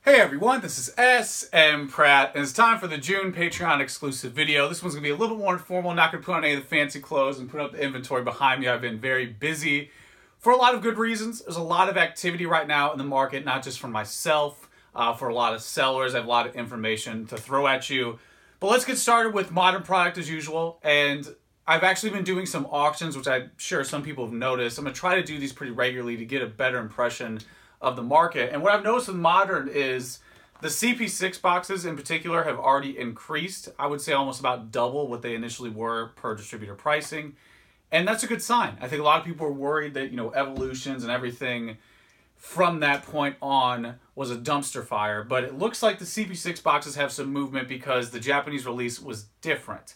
Hey everyone, this is SM Pratt, and it's time for the June Patreon exclusive video. This one's going to be a little bit more informal, not going to put on any of the fancy clothes and put up the inventory behind me. I've been very busy for a lot of good reasons. There's a lot of activity right now in the market, not just for myself, for a lot of sellers. I have a lot of information to throw at you. But let's get started with modern product as usual, and I've actually been doing some auctions, which I'm sure some people have noticed. I'm going to try to do these pretty regularly to get a better impression of the market. And what I've noticed with modern is the CP6 boxes in particular have already increased. I would say almost about double what they initially were per distributor pricing. And that's a good sign. I think a lot of people were worried that, evolutions and everything from that point on was a dumpster fire. But it looks like the CP6 boxes have some movement because the Japanese release was different.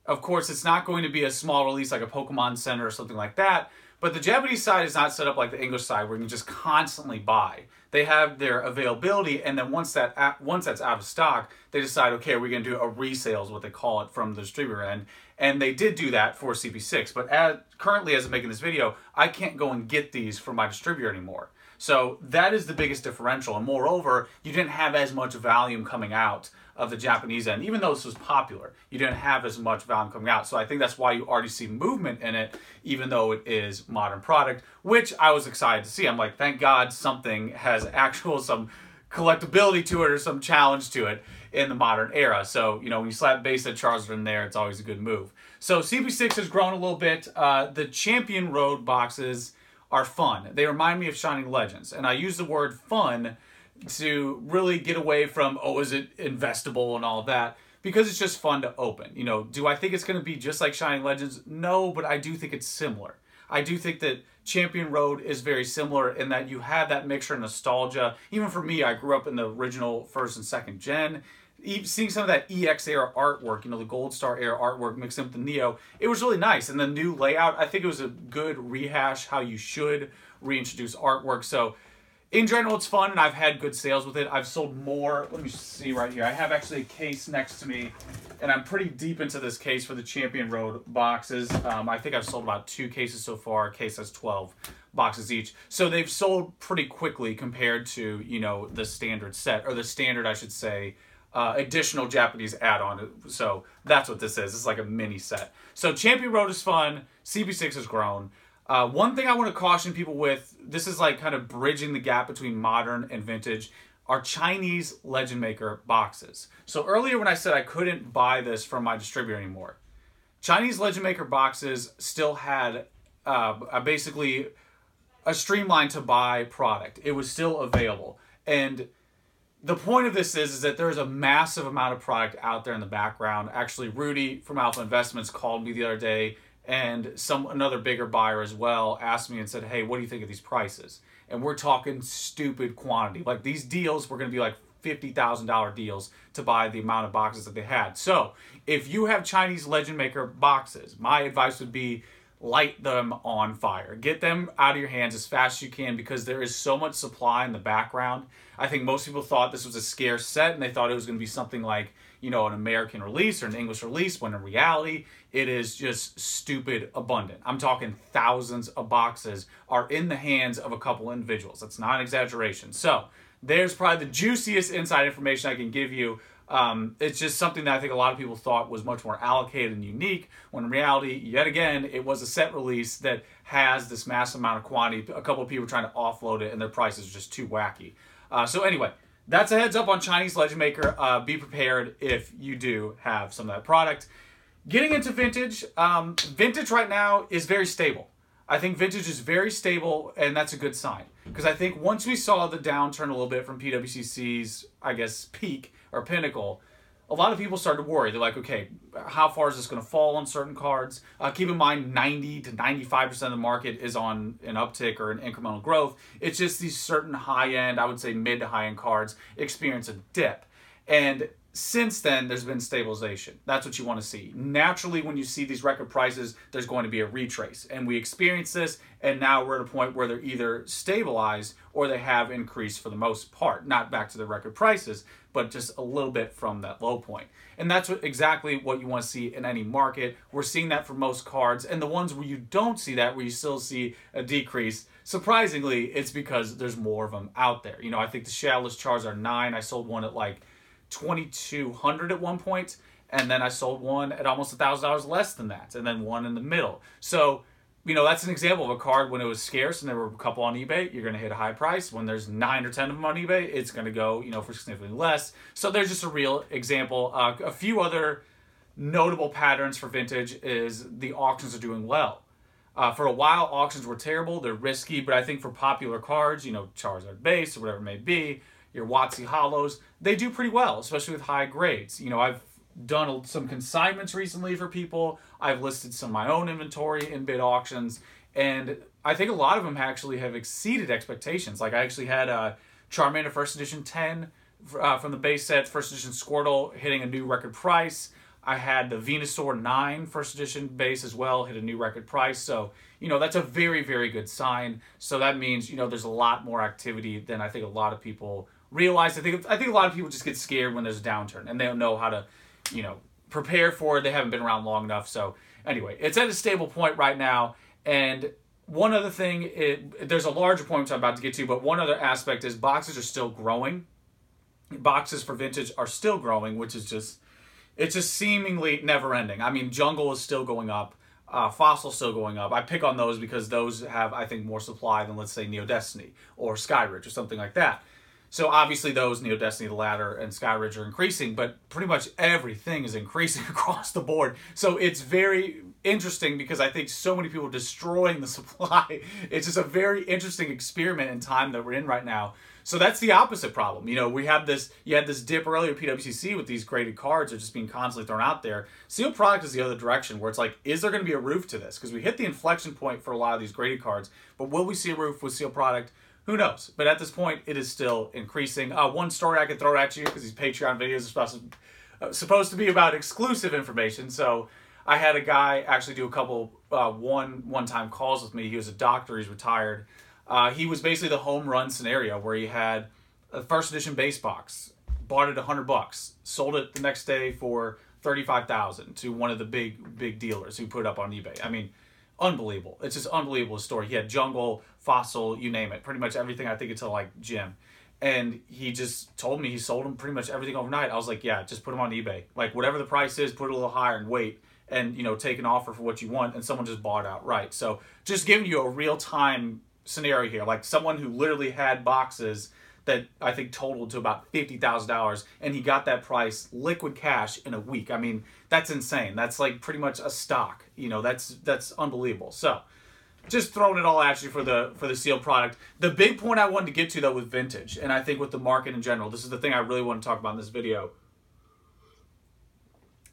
Of course, it's not going to be a small release like a Pokemon Center or something like that. But the Japanese side is not set up like the English side where you can just constantly buy. They have their availability, and then once that's out of stock, they decide, okay, we're going to do a resale is what they call it from the distributor end. And they did do that for CP6. But currently, as I'm making this video, I can't go and get these from my distributor anymore. So that is the biggest differential. And moreover, you didn't have as much volume coming out of the Japanese end. Even though this was popular, you didn't have as much volume coming out. So I think that's why you already see movement in it, even though it is modern product, which I was excited to see. I'm like, thank God something has some collectability to it or some challenge to it in the modern era. So, when you slap base at Charizard in there, it's always a good move. So CP6 has grown a little bit. The Champion Road boxes are fun. They remind me of Shining Legends. And I use the word fun to really get away from, is it investable and all that, because it's just fun to open. Do I think it's going to be just like Shining Legends? No, but I do think it's similar. I do think that Champion Road is very similar in that you have that mixture of nostalgia. Even for me, I grew up in the original first and second gen. Seeing some of that EX era artwork, the Gold Star era artwork mixed in with the Neo, it was really nice. And the new layout, I think it was a good rehash how you should reintroduce artwork. So in general, it's fun, and I've had good sales with it. I've sold more. Let me see right here. I have actually a case next to me, and I'm pretty deep into this case for the Champion Road boxes. I think I've sold about 2 cases so far. A case has 12 boxes each. So they've sold pretty quickly compared to, the standard set, or the standard, I should say, additional Japanese add-on. So that's what this is. It's like a mini set. So Champion Road is fun. CP6 has grown. One thing I want to caution people with, this is like kind of bridging the gap between modern and vintage, are Chinese Legend Maker boxes. So earlier when I said I couldn't buy this from my distributor anymore, Chinese Legend Maker boxes still had basically a streamlined to buy product. It was still available. And the point of this is that there's a massive amount of product out there in the background. Actually, Rudy from Alpha Investments called me the other day, and another bigger buyer as well asked me and said, hey, what do you think of these prices? And we're talking stupid quantity. Like, these deals were going to be like $50,000 deals to buy the amount of boxes that they had. So if you have Chinese Legend Maker boxes, my advice would be light them on fire. Get them out of your hands as fast as you can, because there is so much supply in the background. I think most people thought this was a scarce set, and they thought it was going to be something like, an American release or an English release, when in reality, it is just stupid abundant. I'm talking thousands of boxes are in the hands of a couple individuals. That's not an exaggeration. So there's probably the juiciest inside information I can give you. It's just something that I think a lot of people thought was much more allocated and unique, when in reality, yet again, it was a set release that has this massive amount of quantity. A couple of people trying to offload it, and their prices are just too wacky. So anyway, that's a heads up on Chinese Legend Maker. Be prepared if you do have some of that product. Getting into vintage, vintage right now is very stable. I think vintage is very stable, and that's a good sign. Because I think once we saw the downturn a little bit from PWCC's, I guess, peak or pinnacle, a lot of people started to worry. They're like, okay, how far is this going to fall on certain cards? Keep in mind, 90 to 95% of the market is on an uptick or an incremental growth. It's just these certain high-end, I would say mid to high-end cards experience a dip. And since then, there's been stabilization. That's what you want to see. Naturally, when you see these record prices, there's going to be a retrace. And we experienced this, and now we're at a point where they're either stabilized or they have increased for the most part. Not back to the record prices, but just a little bit from that low point. And that's exactly what you want to see in any market. We're seeing that for most cards. And the ones where you don't see that, where you still see a decrease, surprisingly, it's because there's more of them out there. You know, I think the Shadowless Charizard 9, I sold one at like 2,200 at one point, and then I sold one at almost $1,000 less than that, and then one in the middle. So, you know, that's an example of a card when it was scarce and there were a couple on eBay, you're going to hit a high price. When there's 9 or 10 of them on eBay, it's going to go, you know, for significantly less. So there's just a real example. A few other notable patterns for vintage is the auctions are doing well. For a while, auctions were terrible. They're risky, but I think for popular cards, you know, Charizard base or whatever it may be, your WotC Hollows, they do pretty well, especially with high grades. You know, I've done some consignments recently for people. I've listed some of my own inventory in bid auctions, and I think a lot of them actually have exceeded expectations. Like I actually had a Charmander First Edition 10 from the base set, First Edition Squirtle hitting a new record price. I had the Venusaur 9 First Edition base as well, hit a new record price. So, you know, that's a very, very good sign. So that means, you know, there's a lot more activity than I think a lot of people realize. I think a lot of people just get scared when there's a downturn and they don't know how to, you know, prepare for it. They haven't been around long enough. So anyway, it's at a stable point right now. And one other thing, there's a larger point which I'm about to get to, but one other aspect is boxes are still growing. Boxes for vintage are still growing, which is just, it's just seemingly never ending. I mean, Jungle is still going up. Fossil's still going up. I pick on those because those have, I think, more supply than, let's say, Neo Destiny or Skyridge or something like that. So obviously those, Neo Destiny, the Ladder, and Skyridge are increasing, but pretty much everything is increasing across the board. So it's very interesting because I think so many people are destroying the supply. It's just a very interesting experiment in time that we're in right now. So that's the opposite problem. You know, we have this, you had this dip earlier at PWCC with these graded cards that are just being constantly thrown out there. Sealed product is the other direction where it's like, is there going to be a roof to this? Because we hit the inflection point for a lot of these graded cards, but will we see a roof with sealed product? Who knows? But at this point, it is still increasing. One story I could throw at you, because these Patreon videos are supposed to be about exclusive information. So I had a guy actually do a couple one-time calls with me. He was a doctor. He's retired. He was basically the home run scenario where he had a first edition base box, bought it $100, sold it the next day for $35,000 to one of the big dealers who put it up on eBay. I mean, unbelievable. It's just unbelievable story. He had Jungle, Fossil, you name it. Pretty much everything, I think, until like Gym. And he just told me he sold him pretty much everything overnight. I was like, yeah, just put them on eBay. Like, whatever the price is, put it a little higher and wait. And, you know, take an offer for what you want. And someone just bought it outright. So just giving you a real-time scenario here. Like someone who literally had boxes that I think totaled to about $50,000, and he got that price liquid cash in a week. I mean, that's insane. That's like pretty much a stock. You know, that's unbelievable. So, just throwing it all at you for the sealed product. The big point I wanted to get to though with vintage, and I think with the market in general, this is the thing I really want to talk about in this video.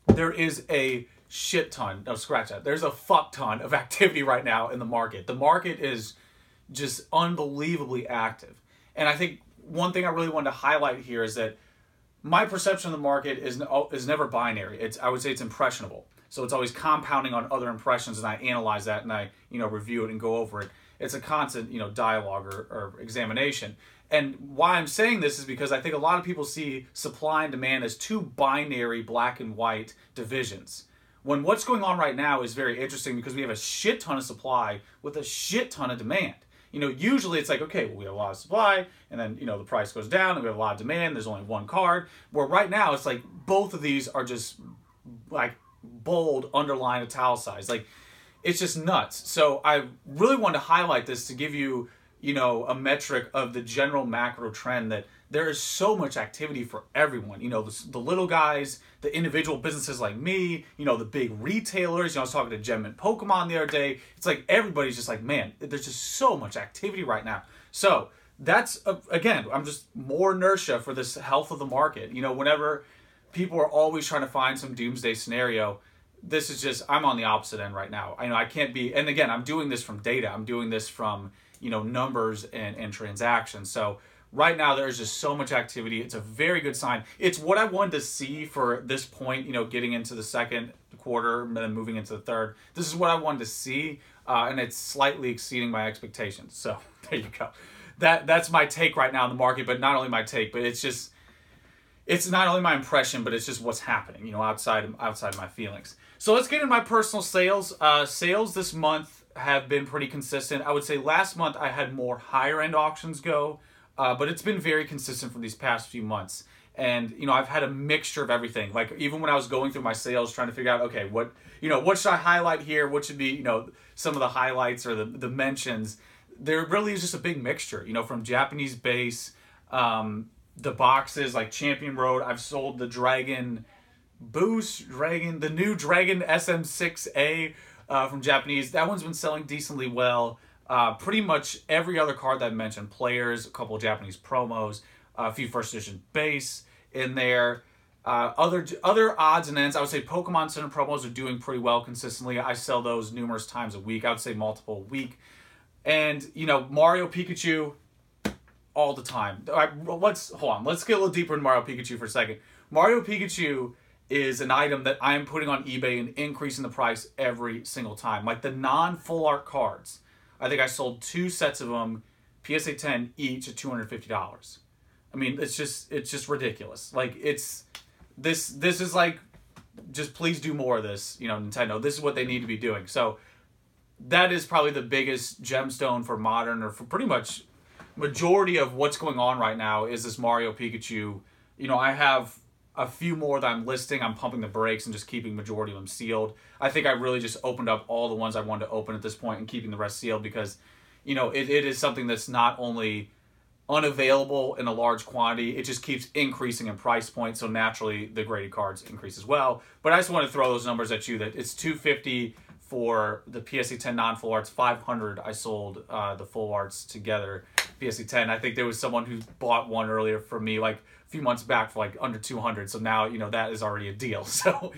There is a shit ton. No, scratch that. There's a fuck ton of activity right now in the market. The market is just unbelievably active, and I think one thing I really wanted to highlight here is that my perception of the market is never binary. I would say it's impressionable. So it's always compounding on other impressions, and I analyze that and I, you know, review it and go over it. It's a constant, you know, dialogue or examination. And why I'm saying this is because I think a lot of people see supply and demand as two binary black and white divisions. When what's going on right now is very interesting because we have a shit ton of supply with a shit ton of demand. You know, usually it's like, okay, well, we have a lot of supply, and then, you know, the price goes down, and we have a lot of demand, there's only one card. Where right now, it's like both of these are just, like, bold, underline, italicized. Like, it's just nuts. So I really wanted to highlight this to give you, you know, a metric of the general macro trend that there is so much activity for everyone. You know, the little guys, the individual businesses like me, you know, the big retailers. You know, I was talking to Gem and Pokemon the other day. It's like everybody's just like, man, there's just so much activity right now. So that's, again, I'm just more inertia for this health of the market. You know, whenever people are always trying to find some doomsday scenario, this is just, I'm on the opposite end right now. I know I can't be, and again, I'm doing this from data. I'm doing this from, you know, numbers and transactions. So right now, there's just so much activity. It's a very good sign. It's what I wanted to see for this point, you know, getting into the second quarter and then moving into the third. This is what I wanted to see, and it's slightly exceeding my expectations. So there you go. That's my take right now in the market, but not only my take, but it's just, it's not only my impression, but it's just what's happening, you know, outside of my feelings. So let's get into my personal sales. Sales this month have been pretty consistent. I would say last month I had more higher end auctions go, but it's been very consistent for these past few months. And, you know, I've had a mixture of everything. Like, even when I was going through my sales, trying to figure out, okay, what should I highlight here? What should be, you know, some of the highlights or the mentions? There really is just a big mixture, you know, from Japanese base, the boxes like Champion Road. I've sold the Dragon Boost, the new Dragon SM6A from Japanese. That one's been selling decently well. Pretty much every other card that I mentioned, players, a couple of Japanese promos, a few first edition base in there. Other odds and ends, I would say Pokemon Center promos are doing pretty well consistently. I sell those numerous times a week. I would say multiple a week. And, you know, Mario Pikachu, all the time. Let's get a little deeper in Mario Pikachu for a second. Mario Pikachu is an item that I am putting on eBay and increasing the price every single time. Like the non-full art cards, I think I sold 2 sets of them, PSA 10 each at $250. I mean, it's just ridiculous. Like, this is like, just please do more of this, you know, Nintendo. This is what they need to be doing. So that is probably the biggest gemstone for Modern, or for pretty much majority of what's going on right now, is this Mario Pikachu. You know, I have a few more that I'm listing. I'm pumping the brakes and just keeping majority of them sealed. I think I really just opened up all the ones I wanted to open at this point and keeping the rest sealed because, you know, it is something that's not only unavailable in a large quantity, it just keeps increasing in price point, so naturally the graded cards increase as well. But I just want to throw those numbers at you, that it's $250 for the PSA 10 non-full arts, $500 I sold the full arts together, PSA 10. I think there was someone who bought one earlier from me like a few months back for like under $200, so now, you know, that is already a deal. So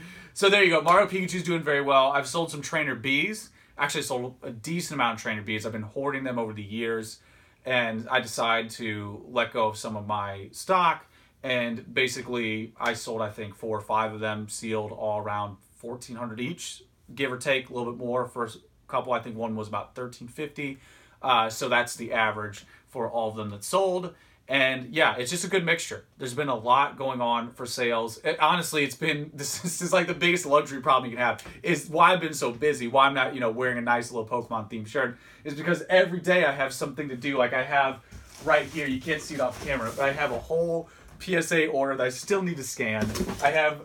there you go. Mario Pikachu's doing very well. I've sold some Trainer Bees. Actually sold a decent amount of Trainer Bees. I've been hoarding them over the years, and I decided to let go of some of my stock, and basically I sold, I think, 4 or 5 of them sealed, all around $1,400 each, give or take a little bit more. For a couple, I think one was about $1,350. So that's the average for all of them that sold. And yeah, it's just a good mixture. There's been a lot going on for sales. Honestly, this is like the biggest luxury problem you can have, is why I've been so busy, why I'm not, you know, wearing a nice little Pokemon themed shirt, is because every day I have something to do. Like I have right here, you can't see it off camera, but I have a whole PSA order that I still need to scan. I have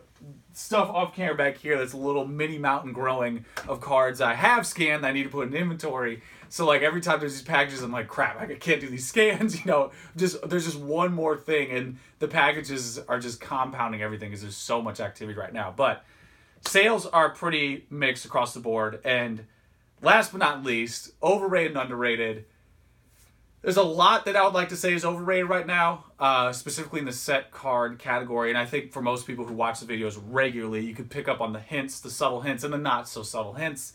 stuff off camera back here that's a little mini mountain growing of cards I have scanned that I need to put in inventory. So like every time there's these packages, I'm like, crap, I can't do these scans, you know, there's just one more thing, and the packages are just compounding everything because there's so much activity right now. But sales are pretty mixed across the board. And last but not least, overrated and underrated. There's a lot that I would like to say is overrated right now, specifically in the set card category. And I think for most people who watch the videos regularly, you could pick up on the hints, the subtle hints, and the not so subtle hints.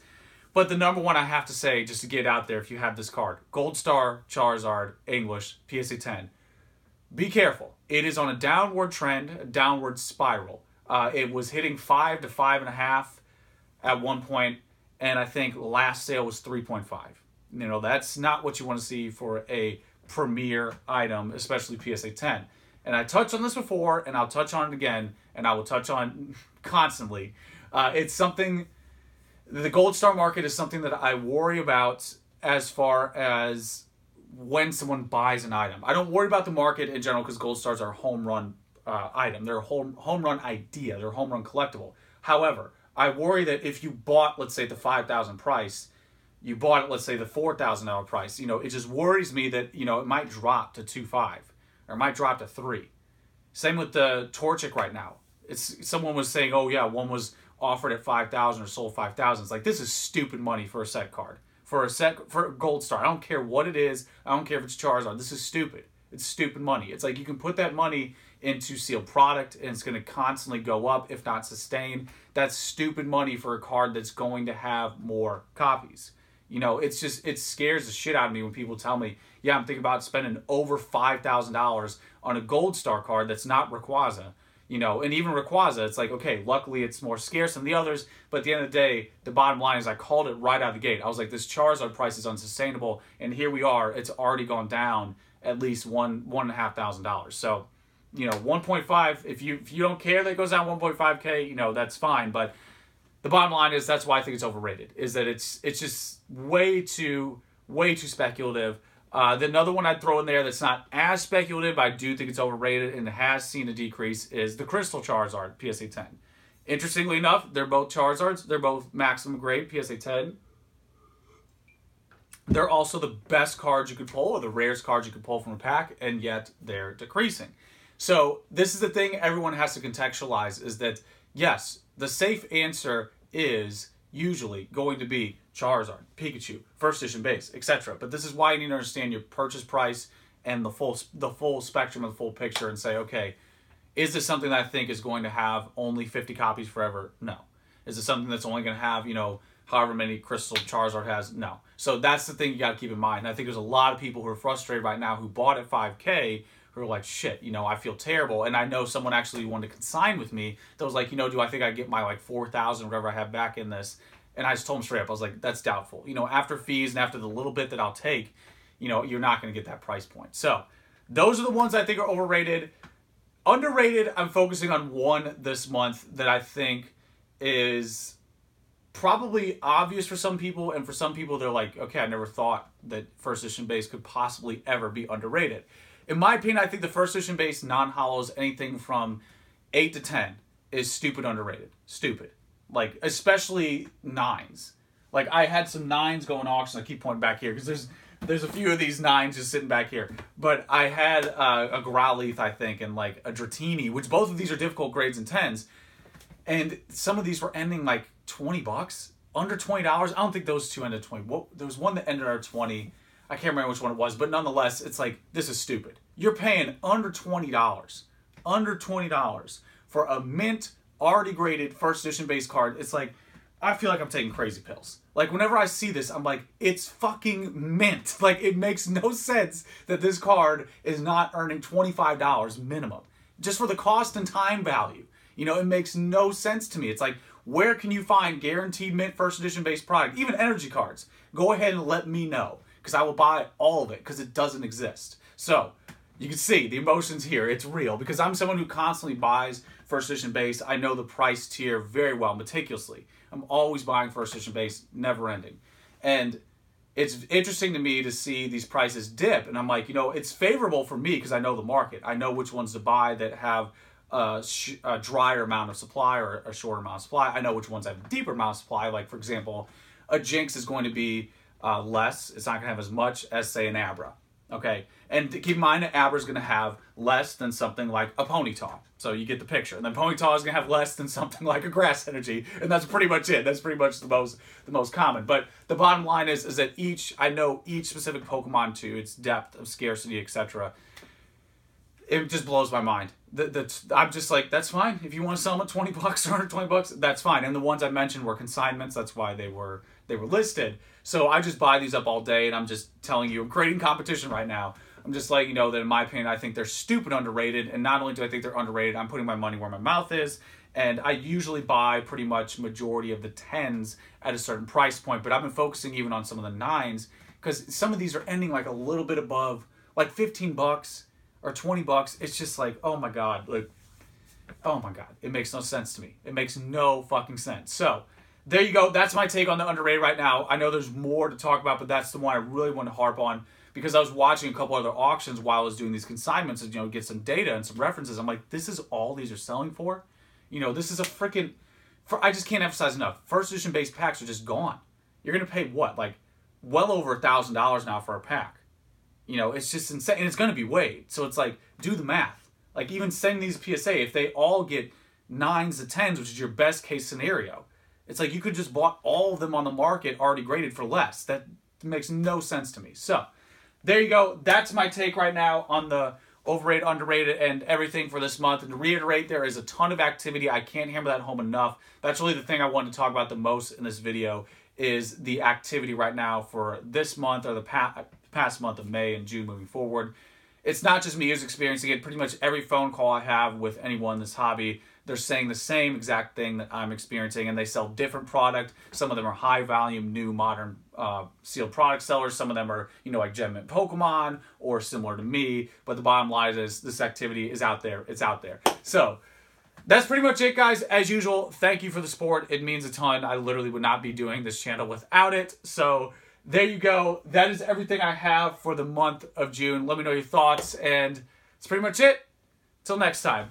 But the number one I have to say, just to get out there if you have this card, Gold Star, Charizard, English, PSA 10. Be careful. It is on a downward trend, a downward spiral. It was hitting 5 to 5.5 at one point, and I think last sale was 3.5. You know, that's not what you want to see for a premier item, especially PSA 10. And I touched on this before, and I'll touch on it again, and I will touch on constantly. It's something, the Gold Star market is something that I worry about as far as when someone buys an item. I don't worry about the market in general because Gold Stars are a home run item. They're a home run idea. They're a home run collectible. However, I worry that if you bought, let's say, the $5,000 price, you bought it, let's say, the $4,000 price, you know, it just worries me that, you know, it might drop to 2.5 or it might drop to 3. Same with the Torchic right now. Someone was saying, oh yeah, one was offered at 5,000 or sold 5,000. It's like, this is stupid money for a set card. For a Gold Star. I don't care what it is. I don't care if it's Charizard. This is stupid. It's stupid money. It's like you can put that money into sealed product and it's going to constantly go up, if not sustain. That's stupid money for a card that's going to have more copies. You know, it's just, it scares the shit out of me when people tell me, yeah, I'm thinking about spending over $5,000 on a Gold Star card that's not Rayquaza. You know, and even Rayquaza, it's like, okay, luckily it's more scarce than the others, but at the end of the day, the bottom line is I called it right out of the gate. I was like, this Charizard price is unsustainable, and here we are, it's already gone down at least $1,500. So, you know, 1.5, if you don't care that it goes down 1.5K, you know, that's fine, but the bottom line is that's why I think it's overrated. Is that it's just way too speculative. Another one I'd throw in there that's not as speculative, but I do think it's overrated and has seen a decrease, is the Crystal Charizard PSA 10. Interestingly enough, they're both Charizards. They're both maximum grade PSA 10. They're also the best cards you could pull, or the rarest cards you could pull from a pack, and yet they're decreasing. So this is the thing everyone has to contextualize, is that, yes, the safe answer is usually going to be Charizard, Pikachu, first edition base, etc. But this is why you need to understand your purchase price and the full spectrum of the full picture, and say, okay, is this something that I think is going to have only 50 copies forever? No. Is this something that's only going to have, however many Crystal Charizard has? No. So that's the thing you got to keep in mind. And I think there's a lot of people who are frustrated right now who bought at 5K who are like, shit, I feel terrible. And I know someone actually wanted to consign with me that was like, do I think I get my 4,000 or whatever I have back in this? And I just told him straight up, I was like, that's doubtful. After fees and after the little bit that I'll take, you're not going to get that price point. So those are the ones I think are overrated. Underrated, I'm focusing on one this month that I think is probably obvious for some people, and for some people they're like, okay, I never thought that first edition base could possibly ever be underrated. In my opinion, I think the first edition base non-holos, anything from 8 to 10, is stupid underrated. Stupid. Especially 9s. I had some 9s going auction. I keep pointing back here because there's a few of these 9s just sitting back here. But I had a Growlithe, I think, and a Dratini, which both of these are difficult grades in 10s. And some of these were ending $20, under $20. I don't think those two ended 20. There was one that ended under 20. I can't remember which one it was, but nonetheless, it's this is stupid. You're paying under $20, for a mint, already graded first edition base card. It's I feel like I'm taking crazy pills. Whenever I see this, I'm like, it's fucking mint. It makes no sense that this card is not earning $25 minimum, just for the cost and time value. It makes no sense to me. It's where can you find guaranteed mint first edition base product? Even energy cards. Go ahead and let me know, because I will buy all of it, because it doesn't exist. So you can see the emotions here. It's real, because I'm someone who constantly buys first edition base. I know the price tier very well, meticulously. I'm always buying first edition base, never ending. And it's interesting to me to see these prices dip. And I'm like, it's favorable for me because I know the market. I know which ones to buy that have a drier amount of supply or a shorter amount of supply. I know which ones have a deeper amount of supply. For example, a Jinx is going to be less. It's not going to have as much as, say, an Abra. Okay? And keep in mind that Abra is going to have less than something like a Ponyta. So you get the picture. And then Ponyta is going to have less than something like a Grass Energy. And that's pretty much it. That's pretty much the most common. But the bottom line is that I know each specific Pokemon to its depth of scarcity, etc. It just blows my mind. I'm just like, that's fine. If you want to sell them at $20 or $120, that's fine. And the ones I mentioned were consignments. That's why they were listed. So I just buy these up all day, and I'm just telling you, I'm creating competition right now. I'm just letting you know that in my opinion, I think they're stupid underrated. And not only do I think they're underrated, I'm putting my money where my mouth is. And I usually buy pretty much majority of the 10s at a certain price point. But I've been focusing even on some of the 9s, because some of these are ending a little bit above, $15 or $20. It's just oh my God. Oh my God. It makes no sense to me. It makes no fucking sense. So there you go. That's my take on the underrated right now. I know there's more to talk about, but that's the one I really want to harp on, because I was watching a couple other auctions while I was doing these consignments and, get some data and some references. I'm like, this is all these are selling for? This is a freaking... I just can't emphasize enough. First edition base packs are just gone. You're going to pay what? Well over $1,000 now for a pack. It's just insane. And it's going to be weighed. So it's do the math. Even sending these PSA, if they all get 9s to 10s, which is your best case scenario, it's you could just bought all of them on the market already graded for less. That makes no sense to me. So there you go. That's my take right now on the overrated, underrated, and everything for this month. And to reiterate, there is a ton of activity. I can't hammer that home enough. That's really the thing I wanted to talk about the most in this video, is the activity right now for this month, or the past month of May and June moving forward. It's not just me who's experiencing it. Pretty much every phone call I have with anyone in this hobby, they're saying the same exact thing that I'm experiencing, and they sell different product. Some of them are high volume, new, modern sealed product sellers. Some of them are, like Gem Mint Pokemon or similar to me. But the bottom line is this activity is out there. It's out there. So That's pretty much it, guys. As usual, thank you for the support. It means a ton. I literally would not be doing this channel without it. So there you go. That is everything I have for the month of June. Let me know your thoughts, and that's pretty much it. Till next time.